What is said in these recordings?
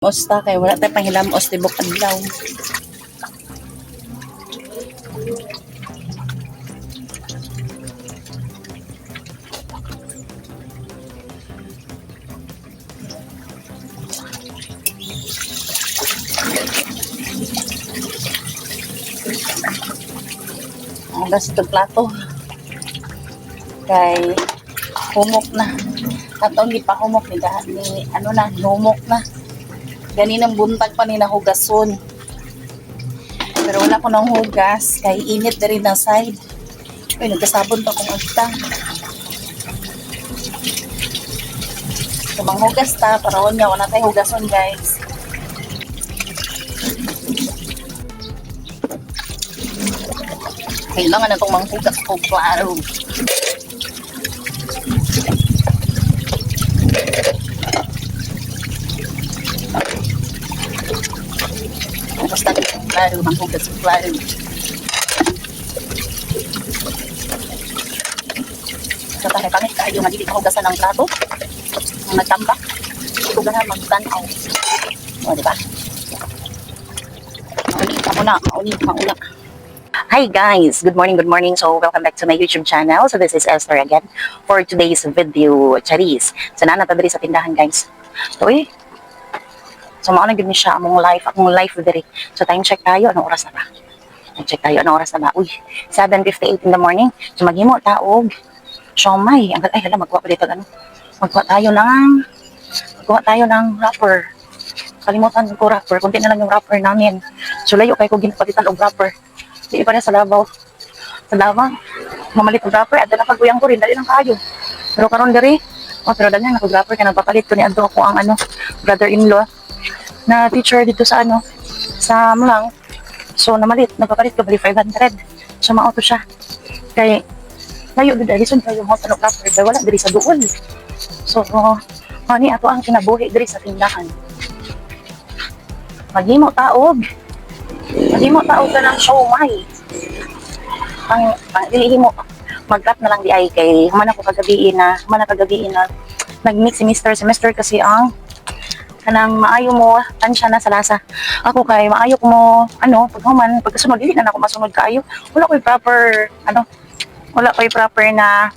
Musta kay wala tay panghilamos tibok adlaw. Ang gasto plato. Kay humok na. Katong di pa humok ni ano na, humok na. Ganinang buntag pa ni nahugason. Pero wala ko nang hugas kay init na rin na side. Uy, nagkasabon pa kung agta. So, manghugas ta, para wala wala tayo hugason, guys. Kailangan na itong manghugas ko, klaro. Basta klaro, manghugas ko, klaro. So, pangit kayo magiging mahugasan ng plato. Ang nagtambak. Ito gana magtanaw. O, diba? Mauna. Hi guys! Good morning. So, welcome back to my YouTube channel. So, this is Esther again for today's video, Charis. So, nanatadari sa tindahan, guys. So, so mauna gud ni siya akong live diri. So, time check tayo. Anong oras na ba? Uy, 7:58 in the morning. So, maghimo taog. Siomay. Ay, hala, magkuha pa dito. Magkuha tayo ng wrapper. Kalimutan ko wrapper. Kunti na lang yung wrapper namin. So, layo kayo ko ginapalitan og wrapper. Di pa rin sa Davao. Mamalit og wrapper. At na pagkuyang ko rin. Dali lang kayo. Pero karon diri. Pero dali lang ako wrapper. Kaya nagpapalit ko ni Ando ako ang brother-in-law na teacher dito sa sa Mlang. So, nagpapalit ko bali 500. So, maauto siya. Kaya, layo dito. Lison kayo mo tanong wrapper. Dahil wala diri sa duol. So, ani ato ang kinabuhi diri sa tindahan. Maghimo taog ka ng siomay. Ang dili mo mag-cut na lang di ay kay humana kagabi na nag-mix semester kasi ang kanang maayo mo tansya na sa lasa. Ako kay maayo ko mo pagkasunod dili na ako masunod kaayo. Wala koy proper na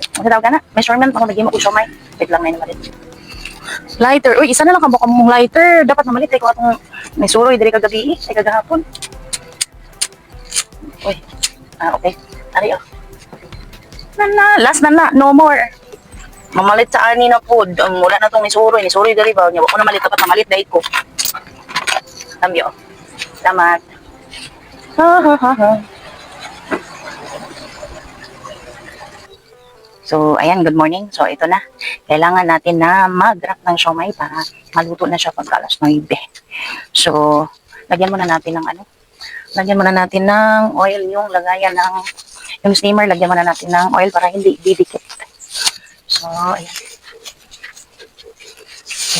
measurement pang naghimo ko siomay. Wait lang na naman. Lighter. Uy, isa na lang kabok mong lighter. Dapat mamalit ko atong may suroy diri kagabi ay kagahapon. Uy. Okay. Ari last na. No more. Mamalit sa ani na food. Wala na tong may suroy. Ni suroy diri ba? Nya ko na malit dapat mamalit dai ko. Tambyo. Salamat. Ha. So, ayan, good morning. So, ito na. Kailangan natin na mag-wrap ng siomay para maluto na siya pagka alas 9. So, lagyan muna natin ng oil yung lagayan yung steamer. Lagyan muna natin ng oil para hindi didikit. So, ayan.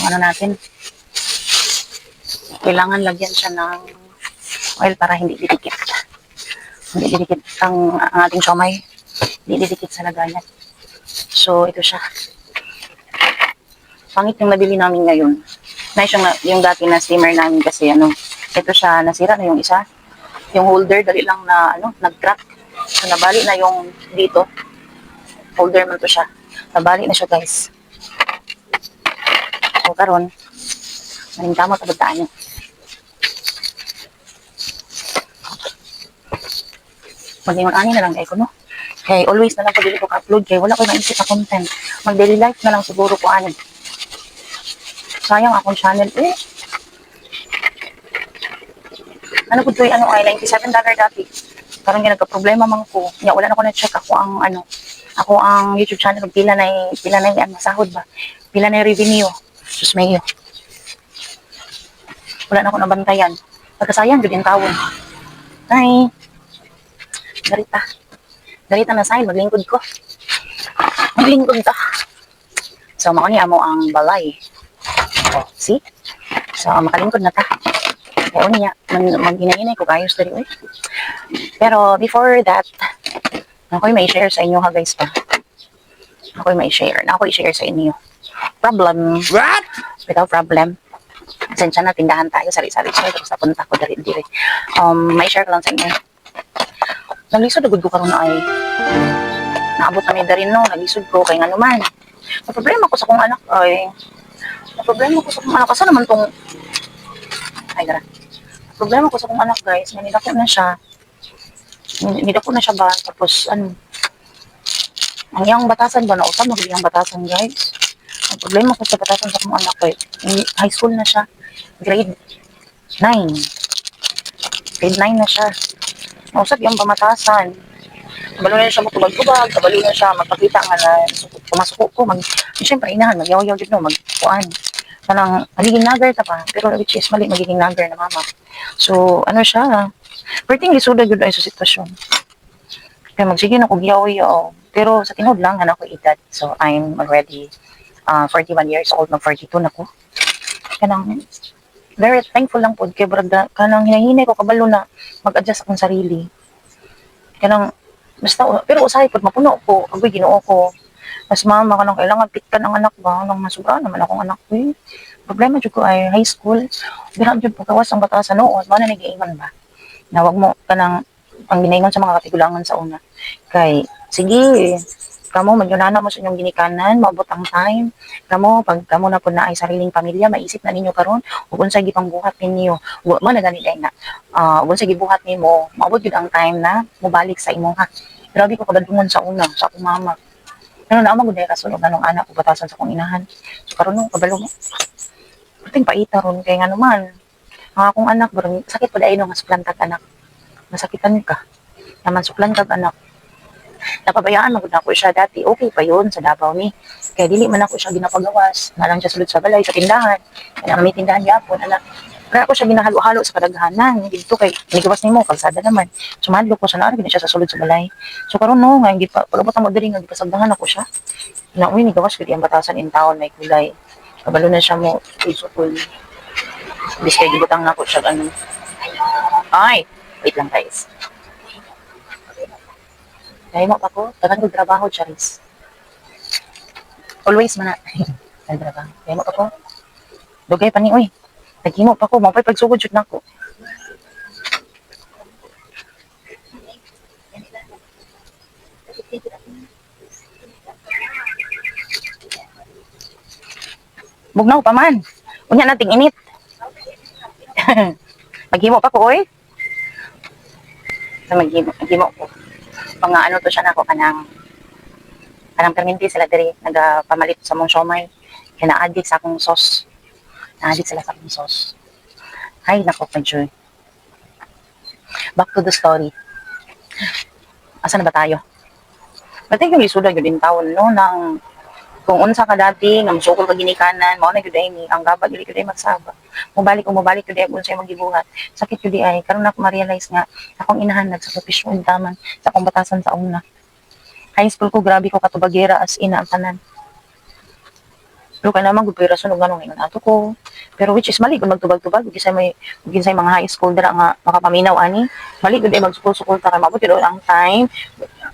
Yung natin. Kailangan lagyan siya ng oil para hindi didikit. Hindi didikit ang ating siomay. Hindi didikit sa lagayan. So, ito siya. Pangit yung nabili namin ngayon. Nice yung dati na steamer namin kasi ito siya, nasira na yung isa. Yung holder, dali lang na nag-crack. So, nabali na yung dito. Holder man to siya. Nabali na siya, guys. So, karon maling tama tabagtaan niyo. Mag-ingon-ani na lang ko, no? Kaya always na lang pag-dili ko ka-upload kaya wala ko naisip na content. Mag-daily life na lang siguro ko sayang akong channel po ito ay $97 dati. Parang nagka-problema man ko. Wala na ko na-check ako ang YouTube channel pila na sahod ba? Pila na revenue. Sus mayo. Wala na ko nabantayan. Pagkasayang gud yung tawon. Ay. Garita na sa'yo, maglingkod ko. So, mauni amo ang balay. See? So, makalingkod na ta. Kaya niya, maghinay-hinay ko kayos dali. Pero, before that, ako'y may share sa inyo ha guys pa. Ako'y i-share sa inyo. Problem. What? Without problem. Sensya na, tindahan tayo, sari-sari siya, tapos napunta ko dali-diri. May share ko lang sa inyo. Naglisod, agad ko karoon na ay, naabot kami na rin no, naglisod ko, kaya nga naman. May problema ko sa kong anak ay, may problema ko sa kong anak, kasi naman tong, ay gara, problema ko sa kong anak guys, nidako na siya, nidako na siya ba, tapos ano, ang iyang batasan ba, nausap mo iyang batasan guys. Ang problema ko sa batasan sa kong anak ay, high school na siya, grade 9, grade 9 na siya. Nausap yung pamatasan. Kabalo na siya magtubag-tubag, kabalo na siya magpakita nga na pumasok ko, siyempre inahan, magyaw-yaw dito, magkuan. Kanang, magiging nagger ta pa, pero which is mali, magiging nagger na mama. So, ano siya, perting lisuda yun ay sa sitwasyon. Kaya magsige na kong yaw-yaw. Pero sa tinod lang, anak ko edad. So, I'm already 41 years old, mag-42 na ko. Kanang, very thankful lang po, kaya brada, kanang hinahinay ko, kabalo na mag-adjust akong sarili. Kanang, basta, pero usahay po, mapuno ko, agoy, ginoo ko. Mas mama ka nang kailangan pitkan ang anak ba, nang masubra naman akong anak ko eh. Problema dyan ko ay high school, biram dyan pagkawas ang batasan noon, wala nag-iingon ba? Na wag mo ka nang ang ginaingon sa mga katigulangan sa una. Kay, sige, kamo, magyunana mo sa inyong ginikanan, maabot ang time. Kamo, pag kamo na po na ay sariling pamilya, maisip na ninyo karon ug unsay gipang buhat ninyo. Wa man na gani na. Unsay gibuhat nimo, maabot gyud ang time na mobalik sa imuha. Grabe ko kabadungon sa una, sa akong mama. Pero naamang gud kasulog nanong anak ko batasan sa akong inahan. So karon no, kabalo mo. Perting paita ron kay nga naman. Ang akong anak, bro, sakit pa dahil nga suplantag anak. Masakitan ka. Naman suplantag anak. Napabayaan magud ako siya dati. Okay pa yun sa Davao ni. Kaya dili man ako siya ginapagawas. Nalang siya sulod sa balay, sa tindahan. Kaya may tindahan yapon, anak. Kaya ako siya ginahalo-halo sa kadaghanan. Dito kay nigawas nimo kalsada naman. Sumadlo ko sa naara gid siya sa sulod sa balay. So karon no, nga hindi pa pagabot mo diri nga gipasagdangan ako siya. Nauwi ni gawas gid ang batasan in town may kulay. Kabalo na siya mo usukol. Bis kay gibutang na ako siya ano. Ay, wait lang guys. Kaya mo pa ko, tagan ko trabaho, Charis. Always man na. Trabaho. Kaya mo pa ko. Dugay pa ni, uy. Naghimo pa ko, mapay pagsugod jud nako. Bugnaw pa man. Unya nating init. Maghimo pa ko, oy. Maghimo ko. Mga ano to siya nako kanang perminti sila diri nagapamalit sa mong siomay. Kaya na-addict sa akong sauce. Na-addict sila sa akong sauce. Ay, nako ka, Joy. Back to the story. Asa na ba tayo? Pati yung lisuda yun din taon, no? Nang, kung unsa ka dati, nga musukol ka ginikanan, mao na yun ay ni, ang gabag yun ay magsaba. Mubalik yun ay kung sa'yo magibuhat. Sakit yun ay, karon ako ma-realize nga, akong inahan, nagsakripisyo yung taman, sa akong batasan sa una. High school ko, grabe ko katubagera as ina ang tanan. Pero kaya naman, gud rason og ganong ingon ato ko. Pero which is mali kung magtubag-tubag, ginsay mga high school dira nga makapaminaw ani. Mali gud ay magsukol-sukol ta kay mabot yun ang time.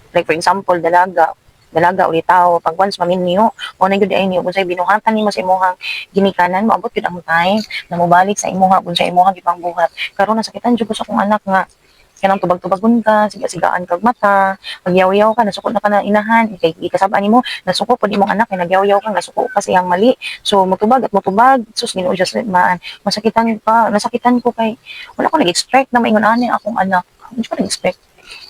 Like for example, dalaga ulit tao pag once maminyo o na gud ay niyo kung say binuhatan nimo sa imong ginikanan maabot gud ang time na mobalik sa imong kung sa imong gipang buhat. Karon nasakitan jud ko sa akong anak nga kanang tubag-tubagon ka, siga-sigaan kag mata, magyaw-yaw ka, nasuko na ka na inahan, kay ikasabaan nimo, nasuko pud imong anak kay nagyaw-yaw ka, nasuko ka siyang mali. So mutubag at mutubag, sus Ginoo just masakitan pa, nasakitan ko kay wala ko nag-expect na maingon ani akong anak. Hindi ko nag-expect.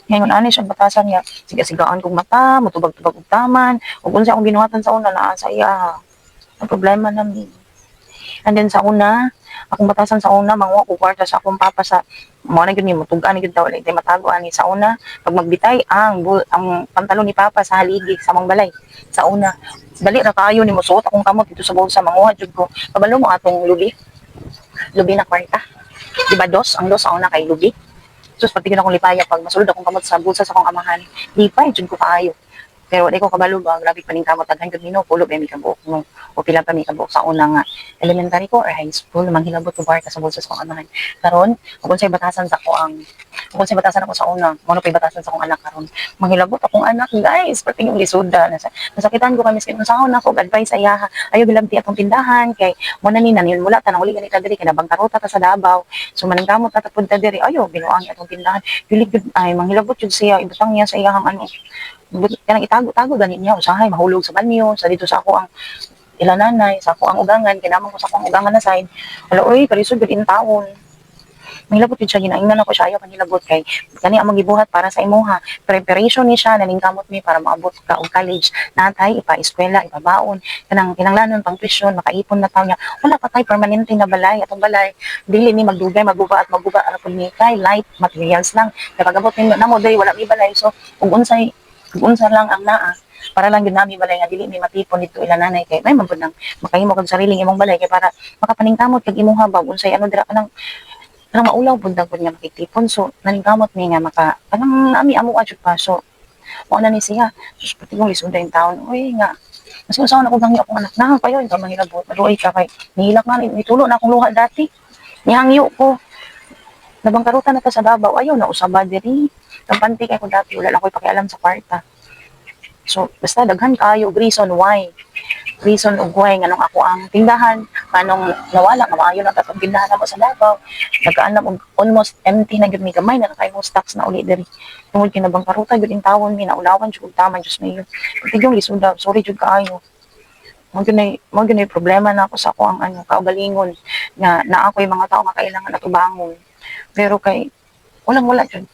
Ngayon ani siya batasan niya, siga-sigaan kog mata, mutubag-tubag og taman, ug unsa akong binuhatan sa una naa sa iya. Ang problema nami. And then sa una, akong batasan sa una, manguha ko kwarta sa akong papa sa mo na gyud ni mutugan gyud daw like matago ani sa una pag magbitay ang pantalon ni papa sa haligi sa mong balay sa una dali ra kaayo ni mosuot akong kamot dito sa bulsa manguha jud ko kabalo mo atong lubi na kwarta di ba ang dos sa una kay lubi sus patigin akong lipaya pag masulod akong kamot sa bulsa sa akong amahan lipay jud ko kaayo Pero di ko kabalo ba, grabe pa ning kamot daghan gud mino pulo ba mi kabuok mo o pila pa mi kabuok sa unang elementary ko or high school manghilabot ko bar ka sa bulsa sa kong amahan. Karon, kung unsay batasan sa ko ang kung unsay batasan ako sa una, mo pay batasan sa akong anak karon. Manghilabot akong anak, guys, pati yung lisuda nasakitan ko kami sa unsaon ako advice ayaha. Ayo bilabti atong tindahan kay mo na ni nanin mula tanang uli ganita diri kay nabangkarota ta sa Davao. So maningkamot ta tapud ta diri. Ayo binuang atong tindahan. Dili gud ay manghilabot jud siya ibutang niya sa iyahang ano kanang itago-tago gani niya usahay mahulog sa banyo sa dito sa ako ang ilananay sa ako ang ugangan kinamang ko sa ako ang ugangan na side wala oy kalisod gud in taon mahilabot yun siya ginaingnan ako siya ayaw panilabot kay kani ang magibuhat para sa imuha preparation ni siya naningkamot mi para maabot ka og college natay ipa-eskwela ipabaon kanang kinanglanon pang tuition makaipon na taw niya wala pa tay permanente na balay atong balay dili ni magdugay magguba at magguba ara pud ni kay light materials lang napagabot ni namo day wala mi balay so ug unsay kung unsa lang ang naa para lang gyud nami balay nga dili mi matipon dito ila nanay kay may mabud nang makahimo kag sariling imong balay kay para makapaningkamot kag imong habaw unsay ano dira kanang maulaw pud pud nga makitipon so naningkamot mi nga maka kanang nami amo adjud pa so mo na ni siya sus pati kong lisod yung taon uy nga mas usaw na ko gangyo akong anak na payo ka manghilabot maduay ka kay nihilak na nitulo na akong luha dati nihangyo ko nabangkarutan na ta sa Davao ayaw na usaba diri kampante kay ko dati wala lang ko'y pakialam sa kwarta so basta daghan kayo reason ug why nganong ako ang tindahan kanong nawala nga maayo na tatong tindahan namo sa Davao nagkaan na almost empty na gyud mi gamay na kay mo stocks na uli diri tungod kinabangkaruta gyud in tawon mi naulawan jud taman just mayo tigong lisuda sorry jud kaayo mo gyud problema na ako sa ako ang ano kaugalingon nga naa ko'y mga tao nga kailangan atubangon pero kay wala jud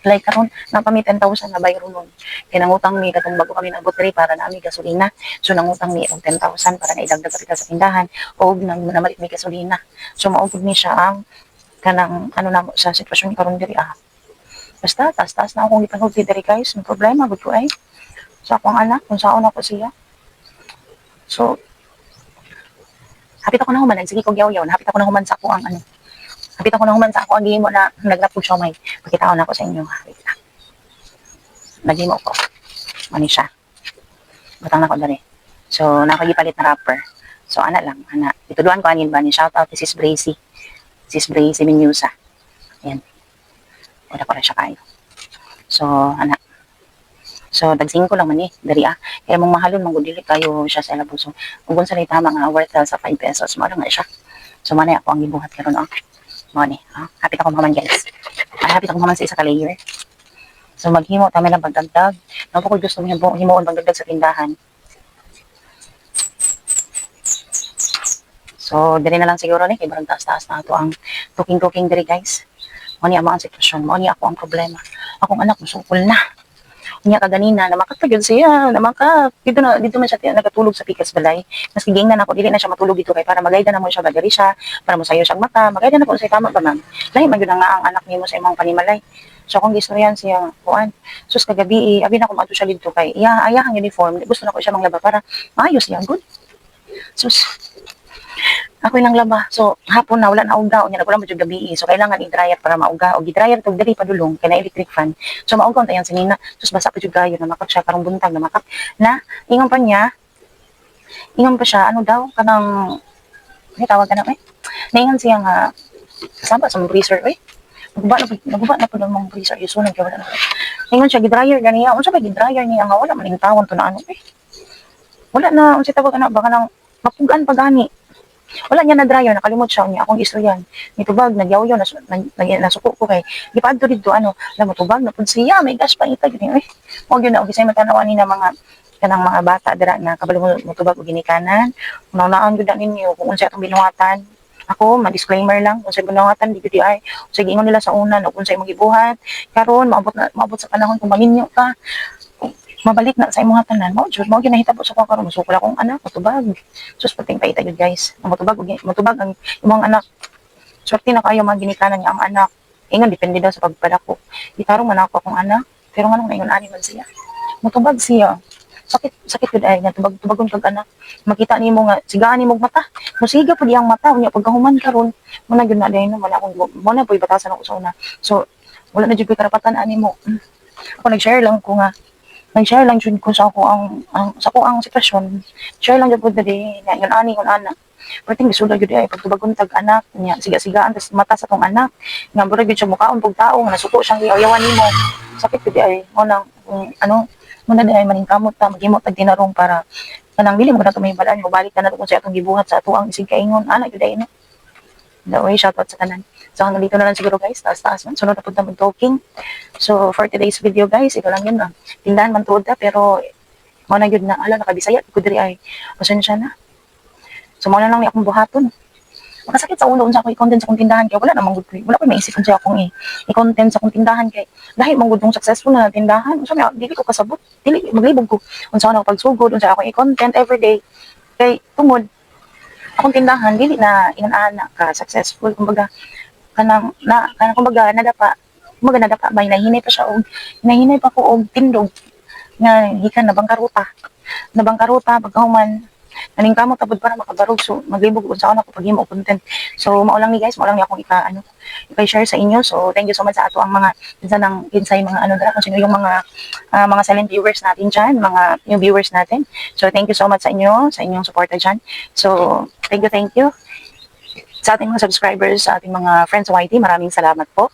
like karon napami 10,000 na bayro nun kinangutang mi katong bago kami nabot diri para na mi gasolina so nangutang mi og 10,000 para naidagdag kita sa tindahan og namalit mi gasolina so maugod ni siya ang kanang ano na sa sitwasyon karon diri basta taas na akong ipanugti diri guys no problema gud ko ay sa akong anak kung saon ako siya so hapit ako na human sige kog yaw-yaw hapit ako na human sa ako ang ano hapit ako na human sa ako ang gihimo na naglapod siya may pakitaon ako sa inyo hapit na nagimo ko mani siya butang na ko dali so nakagipalit na rapper so ana lang ana ituduan ko anin ba ni shout out to Sis Bracy Minyusa yan wala ko na siya kayo so ana so dagsing ko lang man dari kaya mong mahalon mong dili kayo siya sa labo so kung sa tama nga worth sa 5 pesos mo lang na siya so manay ako ang gibuhat karon mo ni hapit ako maman guys hapit ako maman sa isa ka layer so maghimo tama lang pagdagdag no po ko gusto mo himoon pagdagdag sa tindahan so diri na lang siguro ni kay barang taas na ato ang cooking diri guys mo ni ang sitwasyon mo ni ako ang problema akong anak musukol na niya kaganina na makatagod siya na dito man siya nagatulog sa pikas balay mas kigingnan ako dili na siya matulog dito kay para magayda na mo siya badiri siya para mo sayo siya mata magayda na ko sa tama ba ma'am lahi man gyud nga ang anak nimo sa imong panimalay so kung gistoryan siya kuan sus kagabi abi na ko madto siya dito kay ayahang uniform gusto na ko siya manglaba para maayos siya good sus ako nang laba so hapon na wala na uga nya nagwala mo jud gabi so kailangan i-dryer para mauga og i-dryer tug diri padulong kay na electric fan so mauga tayan sinina sus basa pa jud kayo na makap siya karong buntag na makap na ingon pa siya ano daw kanang tawag ka na naingon siya nga saba sa freezer naguba na po ng mga freezer yusunan kay wala na ingon siya gi-dryer ganiya unsa ba gi-dryer niya nga wala man ning tawon to na ano wala na unsa tawag ana baka nang mapugan pa gani wala niya na dryer nakalimot siya niya akong istoryan nitubag nagyaw-yaw nasuko ko kay gipadto didto ano la matubag na pud siya may gas pa ita gini mo gyud na og isay matanawan ni na mga kanang mga bata dira na kabalo mo tubag og ginikanan unaan gyud ninyo kung unsa atong binuhatan ako ma-disclaimer lang kung sa binuhatan di gyud ay sige ingon nila sa una kung sa imong gibuhat karon maabot sa panahon kung maminyo ka mabalik na sa imong tanan mo jud mo ginahitabo sa ko karon musukol akong anak matubag sus pating paita jud guys matubag ang imong anak swerte na kayo mga ginikanan niya ang anak ingon depende daw sa pagpadako gitarong man ako akong anak pero nganong naingon ani man siya matubag siya sakit gud ay nga tubagon pag anak makita nimo nga sigaan nimo mata musiga pud iyang mata unya pagkahuman karon mo na gyud na dayno wala akong mo na poy batasan ako sa una so wala na jud koy karapatan ani mo ako nag-share lang ko nga nag-share lang jud ko sa ako ang sitwasyon. Share lang jud ko dali nga yun ani kun ana. Perting gisulod jud ay pagtubagon tag anak niya siga-sigaan tas mata sa tong anak. Nga mura jud siya mukaon pug tao nga nasuko siyang giyawan nimo. Sakit jud ay mo nang ano muna di ay maningkamot ta maghimo tag dinarong para kanang dili mo na tumibalan mo balik ta na kung sa atong gibuhat sa ato ang isig kaingon ana jud ay no. The way shout out sa tanan. So hanggang dito na lang siguro guys, taas-taas man. Sunod na punta mag-talking. So for today's video guys, ito lang yun na. Tindahan man tuod ta, pero mo na yun na, ala, nakabisaya, ko diri ay, pasensya na. So mo na lang ni akong buhaton. Makasakit sa ulo, unsa ako i-content sa akong tindahan, kaya wala namang good, wala ko maisip unsa akong i-content sa akong tindahan, kay dahil mong gudong successful na tindahan, unsa may, dili ko kasabot, dili, maglibog ko, unsa ako pagsugod, unsa ako i-content everyday, kay tungod, akong tindahan, dili na inanana ka, successful, kumbaga, kanang kumbaga nadapa may nahinay pa siya og nahinay pa ko og tindog nga gikan na bangkaruta pagkahuman naning kamot tabod para makabarog so maglibog unsa ako paghimo og content so mao lang ni guys mao lang ni akong i-share sa inyo so thank you so much sa ato ang mga kinsay mga ano dara kung sino yung mga silent viewers natin diyan mga new viewers natin so thank you so much sa inyo sa inyong suporta diyan so thank you sa ating mga subscribers, sa ating mga friends sa YT, maraming salamat po.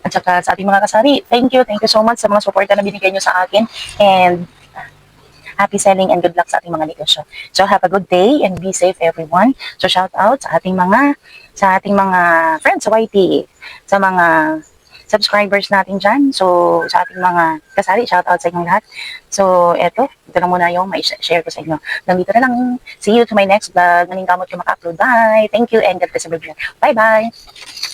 At saka sa ating mga kasari, thank you so much sa mga suporta na binigay nyo sa akin. And happy selling and good luck sa ating mga negosyo. So have a good day and be safe everyone. So shout out sa ating mga friends sa YT, sa mga subscribers natin dyan. So, sa ating mga kasari, shout out sa inyong lahat. So, ito lang muna yung may share ko sa inyo. Nandito na lang. See you to my next vlog. Maning kamot yung maka-upload. Bye! Thank you and God bless everyone. Bye-bye!